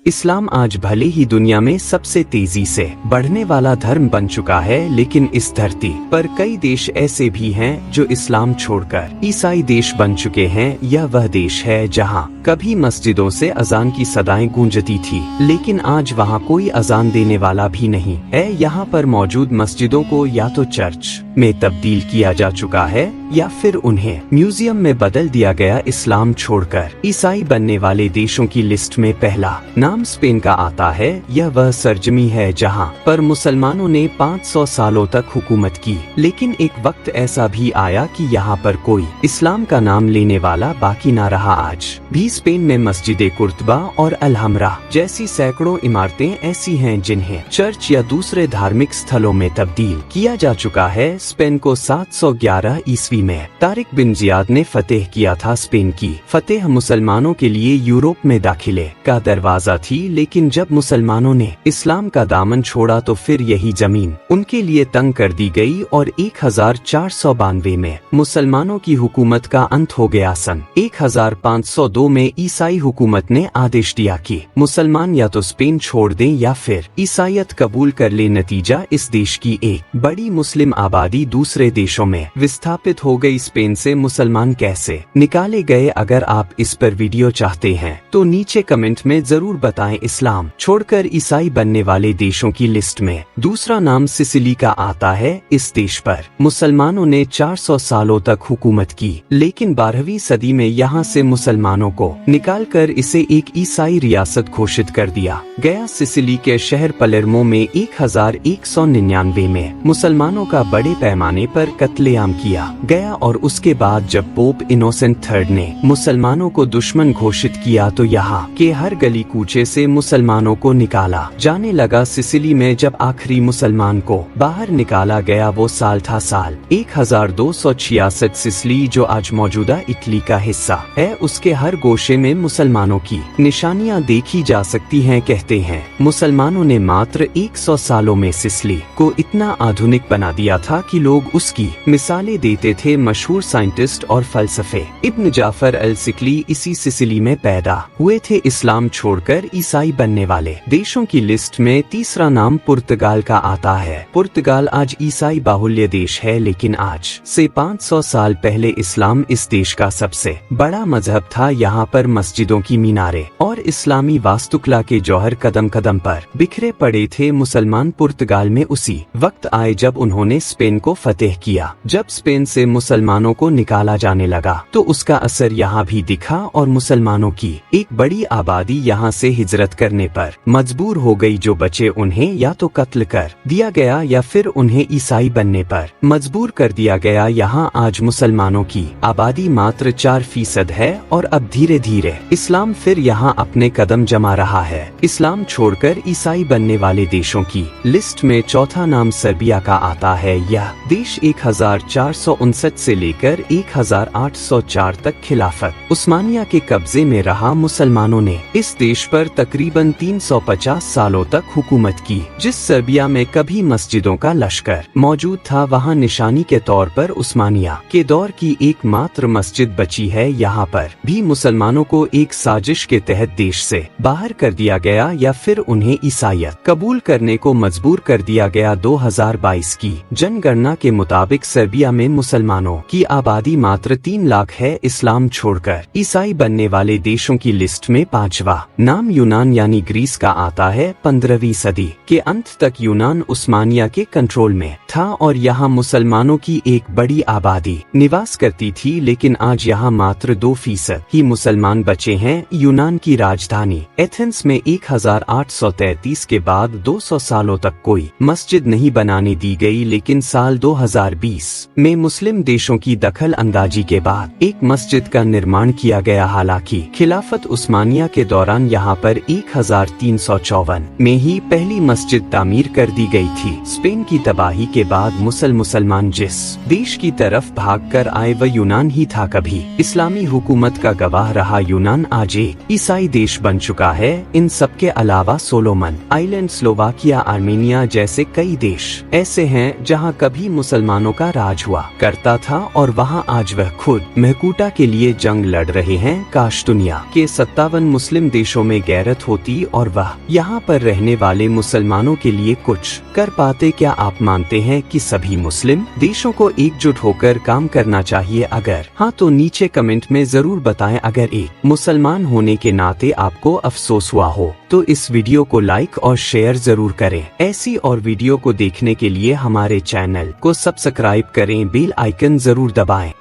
इस्लाम आज भले ही दुनिया में सबसे तेजी से बढ़ने वाला धर्म बन चुका है, लेकिन इस धरती पर कई देश ऐसे भी हैं जो इस्लाम छोड़कर ईसाई देश बन चुके हैं। यह वह देश है जहां कभी मस्जिदों से अजान की सदाएं गूंजती थी, लेकिन आज वहां कोई अजान देने वाला भी नहीं है। यहाँ पर मौजूद मस्जिदों को या तो चर्च में तब्दील किया जा चुका है या फिर उन्हें म्यूजियम में बदल दिया गया। इस्लाम छोड़कर ईसाई बनने वाले देशों की लिस्ट में पहला नाम स्पेन का आता है। यह वह सरजमी है जहां पर मुसलमानों ने 500 सालों तक हुकूमत की, लेकिन एक वक्त ऐसा भी आया कि यहाँ पर कोई इस्लाम का नाम लेने वाला बाकी ना रहा। आज भी स्पेन में मस्जिद कुर्तबा और अलहमरा जैसी सैकड़ों इमारतें ऐसी हैं जिन्हें चर्च या दूसरे धार्मिक स्थलों में तब्दील किया जा चुका है। स्पेन को 711 ईस्वी में तारिक बिन जियाद ने फतेह किया था। स्पेन की फतेह मुसलमानों के लिए यूरोप में दाखिले का दरवाजा थी, लेकिन जब मुसलमानों ने इस्लाम का दामन छोड़ा तो फिर यही जमीन उनके लिए तंग कर दी गई और 1492 में मुसलमानों की हुकूमत का अंत हो गया। सन 1502 में ईसाई हुकूमत ने आदेश दिया कि मुसलमान या तो स्पेन छोड़ दें या फिर ईसाईयत कबूल कर ले। नतीजा, इस देश की एक बड़ी मुस्लिम आबादी दूसरे देशों में विस्थापित हो गई। स्पेन से मुसलमान कैसे निकाले गए? अगर आप इस पर वीडियो चाहते हैं तो नीचे कमेंट में जरूर बताएं। इस्लाम छोड़कर ईसाई बनने वाले देशों की लिस्ट में दूसरा नाम सिसिली का आता है। इस देश पर मुसलमानों ने 400 सालों तक हुकूमत की, लेकिन 12वीं सदी में यहाँ से मुसलमानों को निकालकर इसे एक ईसाई रियासत घोषित कर दिया गया। सिसिली के शहर पलेर्मो में 1199 में मुसलमानों का बड़े पैमाने पर कत्लेआम किया गया और उसके बाद जब पोप इनोसेंट थर्ड ने मुसलमानों को दुश्मन घोषित किया तो यहाँ के हर गली कूचे से मुसलमानों को निकाला जाने लगा। सिसिली में जब आखिरी मुसलमान को बाहर निकाला गया वो साल था साल 1266। सिसिली जो आज मौजूदा इटली का हिस्सा है, उसके हर गोशे में मुसलमानों की निशानियां देखी जा सकती हैं। कहते हैं मुसलमानों ने मात्र 100 सालों में सिसिली को इतना आधुनिक बना दिया था कि लोग उसकी मिसालें देते थे। मशहूर साइंटिस्ट और फलसफे इब्न जाफर अल सिकली इसी सिसिली में पैदा हुए थे। इस्लाम छोड़कर ईसाई बनने वाले देशों की लिस्ट में तीसरा नाम पुर्तगाल का आता है। पुर्तगाल आज ईसाई बाहुल्य देश है, लेकिन आज से 500 साल पहले इस्लाम इस देश का सबसे बड़ा मजहब था। यहाँ पर मस्जिदों की मीनारे और इस्लामी वास्तुकला के जौहर कदम कदम पर बिखरे पड़े थे। मुसलमान पुर्तगाल में उसी वक्त आए जब उन्होंने स्पेन को फतेह किया। जब स्पेन से मुसलमानों को निकाला जाने लगा तो उसका असर यहाँ भी दिखा और मुसलमानों की एक बड़ी आबादी यहाँ से हिजरत करने पर मजबूर हो गई। जो बचे उन्हें या तो कत्ल कर दिया गया या फिर उन्हें ईसाई बनने पर मजबूर कर दिया गया। यहाँ आज मुसलमानों की आबादी मात्र 4% है और अब धीरे धीरे इस्लाम फिर यहाँ अपने कदम जमा रहा है। इस्लाम छोड़कर ईसाई बनने वाले देशों की लिस्ट में चौथा नाम सर्बिया का आता है। यह देश 1459 से लेकर 1804 तक खिलाफत उस्मानिया के कब्जे में रहा। मुसलमानों ने इस देश पर तकरीबन 350 सालों तक हुकूमत की। जिस सर्बिया में कभी मस्जिदों का लश्कर मौजूद था, वहाँ निशानी के तौर पर उस्मानिया के दौर की एकमात्र मस्जिद बची है। यहाँ पर भी मुसलमानों को एक साजिश के तहत देश से बाहर कर दिया गया या फिर उन्हें ईसाईयत कबूल करने को मजबूर कर दिया गया। 2022 की जनगणना के मुताबिक सर्बिया में मुसलमानों की आबादी मात्र 3 लाख है। इस्लाम छोड़कर ईसाई बनने वाले देशों की लिस्ट में पांचवा नाम यूनान यानी ग्रीस का आता है। 15वीं सदी के अंत तक यूनान उस्मानिया के कंट्रोल में था और यहाँ मुसलमानों की एक बड़ी आबादी निवास करती थी, लेकिन आज यहाँ मात्र 2% ही मुसलमान बचे हैं। यूनान की राजधानी एथेंस में 1833 के बाद 200 सालों तक कोई मस्जिद नहीं बनाने दी गई, लेकिन साल 2020 में मुस्लिम देशों की दखल अंदाजी के बाद एक मस्जिद का निर्माण किया गया। हालांकि खिलाफत उस्मानिया के दौरान यहाँ पर 1354 में ही पहली मस्जिद तामीर कर दी गई थी। स्पेन की तबाही के बाद मुसलमान जिस देश की तरफ भागकर आए वह यूनान ही था। कभी इस्लामी हुकूमत का गवाह रहा यूनान आज एक ईसाई देश बन चुका है। इन सब के अलावा सोलोमन आइलैंड, स्लोवाकिया, आर्मेनिया जैसे कई देश ऐसे हैं जहाँ कभी सभी मुसलमानों का राज हुआ करता था और वहाँ आज वह खुद महकूटा के लिए जंग लड़ रहे हैं। काश दुनिया के 57 मुस्लिम देशों में गैरत होती और वह यहाँ पर रहने वाले मुसलमानों के लिए कुछ कर पाते। क्या आप मानते हैं कि सभी मुस्लिम देशों को एकजुट होकर काम करना चाहिए? अगर हाँ तो नीचे कमेंट में जरूर बताएं। अगर एक मुसलमान होने के नाते आपको अफसोस हुआ हो तो इस वीडियो को लाइक और शेयर जरूर करें। ऐसी और वीडियो को देखने के लिए हमारे चैनल को सब्सक्राइब करें, बेल आइकन जरूर दबाएं।